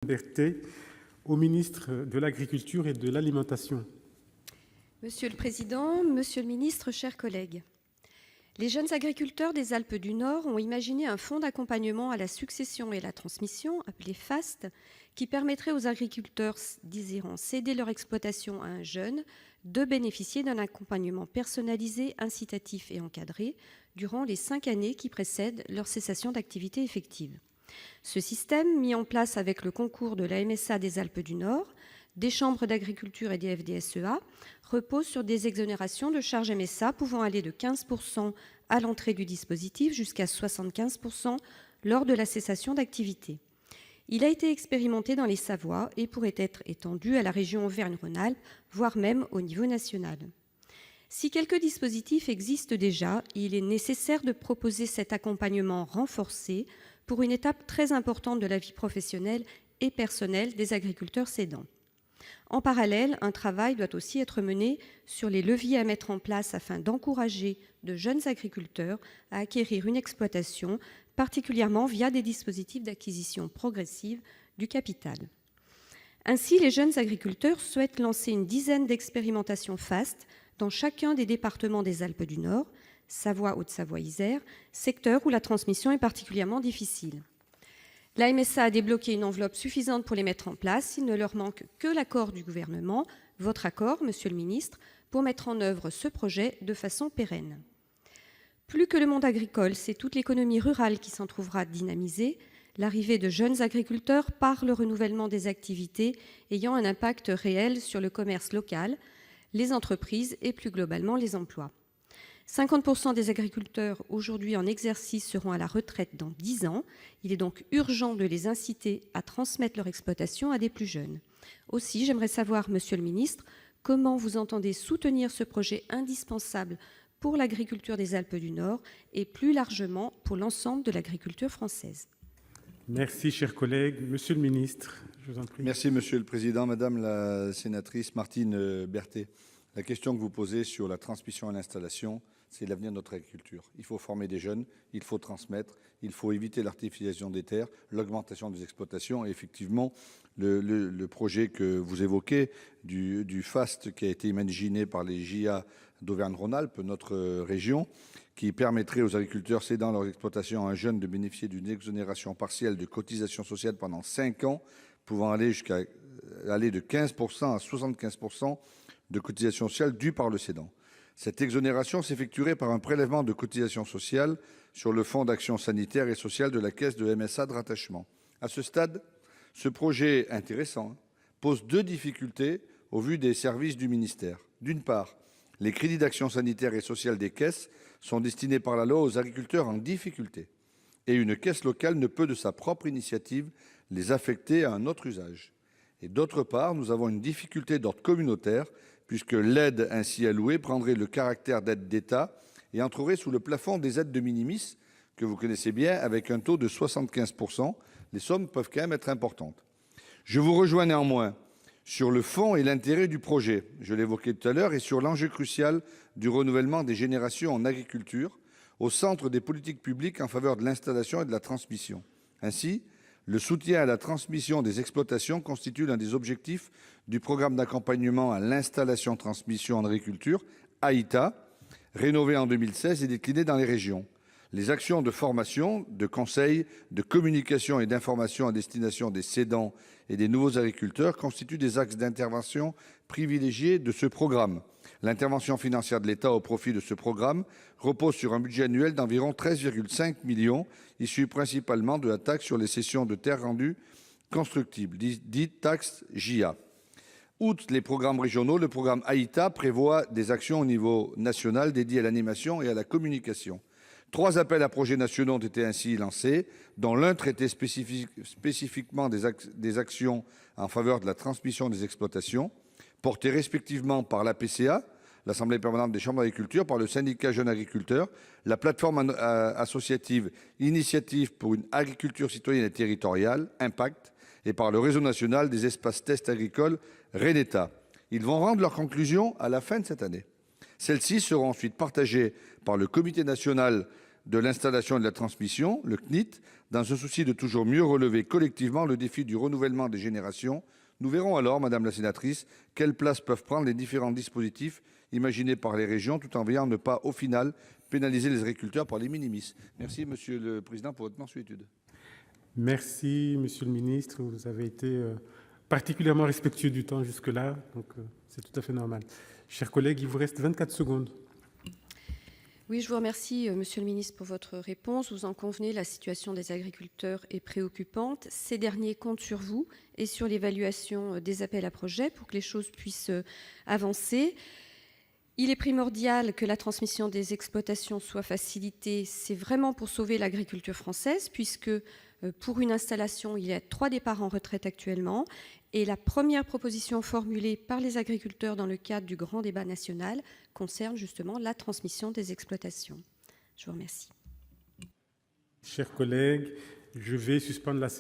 Berthet au ministre de l'Agriculture et de l'Alimentation. Monsieur le président, monsieur le ministre, chers collègues, les jeunes agriculteurs des Alpes du Nord ont imaginé un fonds d'accompagnement à la succession et à la transmission, appelé FAST, qui permettrait aux agriculteurs désirant céder leur exploitation à un jeune de bénéficier d'un accompagnement personnalisé, incitatif et encadré durant les 5 années qui précèdent leur cessation d'activité effective. Ce système, mis en place avec le concours de la MSA des Alpes du Nord, des chambres d'agriculture et des FDSEA, repose sur des exonérations de charges MSA pouvant aller de 15% à l'entrée du dispositif jusqu'à 75% lors de la cessation d'activité. Il a été expérimenté dans les Savoies et pourrait être étendu à la région Auvergne-Rhône-Alpes, voire même au niveau national. Si quelques dispositifs existent déjà, il est nécessaire de proposer cet accompagnement renforcé pour une étape très importante de la vie professionnelle et personnelle des agriculteurs cédants. En parallèle, un travail doit aussi être mené sur les leviers à mettre en place afin d'encourager de jeunes agriculteurs à acquérir une exploitation, particulièrement via des dispositifs d'acquisition progressive du capital. Ainsi, les jeunes agriculteurs souhaitent lancer une dizaine d'expérimentations FAST dans chacun des départements des Alpes du Nord, Savoie, Haute-Savoie, Isère, secteur où la transmission est particulièrement difficile. La MSA a débloqué une enveloppe suffisante pour les mettre en place. Il ne leur manque que l'accord du gouvernement, votre accord, monsieur le ministre, pour mettre en œuvre ce projet de façon pérenne. Plus que le monde agricole, c'est toute l'économie rurale qui s'en trouvera dynamisée, l'arrivée de jeunes agriculteurs par le renouvellement des activités ayant un impact réel sur le commerce local, les entreprises et plus globalement les emplois. 50% des agriculteurs aujourd'hui en exercice seront à la retraite dans 10 ans. Il est donc urgent de les inciter à transmettre leur exploitation à des plus jeunes. Aussi, j'aimerais savoir, monsieur le ministre, comment vous entendez soutenir ce projet indispensable pour l'agriculture des Alpes du Nord et plus largement pour l'ensemble de l'agriculture française. Merci, chers collègues. Monsieur le ministre, je vous en prie. Merci, monsieur le président. Madame la sénatrice Martine Berthet, la question que vous posez sur la transmission et l'installation, c'est l'avenir de notre agriculture. Il faut former des jeunes, il faut transmettre, il faut éviter l'artificialisation des terres, l'augmentation des exploitations. Et effectivement, le projet que vous évoquez du FAST qui a été imaginé par les JA d'Auvergne-Rhône-Alpes, notre région, qui permettrait aux agriculteurs cédant leurs exploitations à un jeune de bénéficier d'une exonération partielle de cotisation sociale pendant 5 ans, pouvant aller jusqu'à de 15% à 75% de cotisation sociale due par le cédant. Cette exonération s'effectuerait par un prélèvement de cotisation sociale sur le fonds d'action sanitaire et sociale de la caisse de MSA de rattachement. À ce stade, ce projet intéressant pose 2 difficultés au vu des services du ministère. D'une part, les crédits d'action sanitaire et sociale des caisses sont destinés par la loi aux agriculteurs en difficulté et une caisse locale ne peut de sa propre initiative les affecter à un autre usage. Et d'autre part, nous avons une difficulté d'ordre communautaire puisque l'aide ainsi allouée prendrait le caractère d'aide d'État et entrerait sous le plafond des aides de minimis, que vous connaissez bien, avec un taux de 75%. Les sommes peuvent quand même être importantes. Je vous rejoins néanmoins sur le fond et l'intérêt du projet, je l'évoquais tout à l'heure, et sur l'enjeu crucial du renouvellement des générations en agriculture, au centre des politiques publiques en faveur de l'installation et de la transmission. Ainsi, le soutien à la transmission des exploitations constitue l'un des objectifs du programme d'accompagnement à l'installation-transmission en agriculture, AITA, rénové en 2016 et décliné dans les régions. Les actions de formation, de conseil, de communication et d'information à destination des cédants et des nouveaux agriculteurs constituent des axes d'intervention privilégiés de ce programme. L'intervention financière de l'État au profit de ce programme repose sur un budget annuel d'environ 13,5 millions, issu principalement de la taxe sur les cessions de terres rendues constructibles, dite taxe JA. Outre les programmes régionaux, le programme AITA prévoit des actions au niveau national dédiées à l'animation et à la communication. 3 appels à projets nationaux ont été ainsi lancés, dont l'un traitait spécifiquement des actions en faveur de la transmission des exploitations, portées respectivement par l'APCA, l'Assemblée permanente des chambres d'agriculture, par le syndicat Jeunes Agriculteurs, la plateforme associative Initiative pour une agriculture citoyenne et territoriale, Impact, et par le réseau national des espaces tests agricoles, Reneta. Ils vont rendre leurs conclusions à la fin de cette année. Celles-ci seront ensuite partagées par le comité national de l'installation et de la transmission, le CNIT, dans un souci de toujours mieux relever collectivement le défi du renouvellement des générations. Nous verrons alors, madame la sénatrice, quelle place peuvent prendre les différents dispositifs imaginés par les régions, tout en veillant à ne pas, au final, pénaliser les agriculteurs par les minimis. Merci, Monsieur le Président, pour votre mansuétude. Merci, Monsieur le ministre. Vous avez été particulièrement respectueux du temps jusque-là, donc c'est tout à fait normal. Chers collègues, il vous reste 24 secondes. Oui, je vous remercie, Monsieur le ministre, pour votre réponse. Vous en convenez, la situation des agriculteurs est préoccupante. Ces derniers comptent sur vous et sur l'évaluation des appels à projets pour que les choses puissent avancer. Il est primordial que la transmission des exploitations soit facilitée. C'est vraiment pour sauver l'agriculture française, puisque pour une installation, il y a 3 départs en retraite actuellement. Et la première proposition formulée par les agriculteurs dans le cadre du grand débat national concerne justement la transmission des exploitations. Je vous remercie. Chers collègues, je vais suspendre la séance.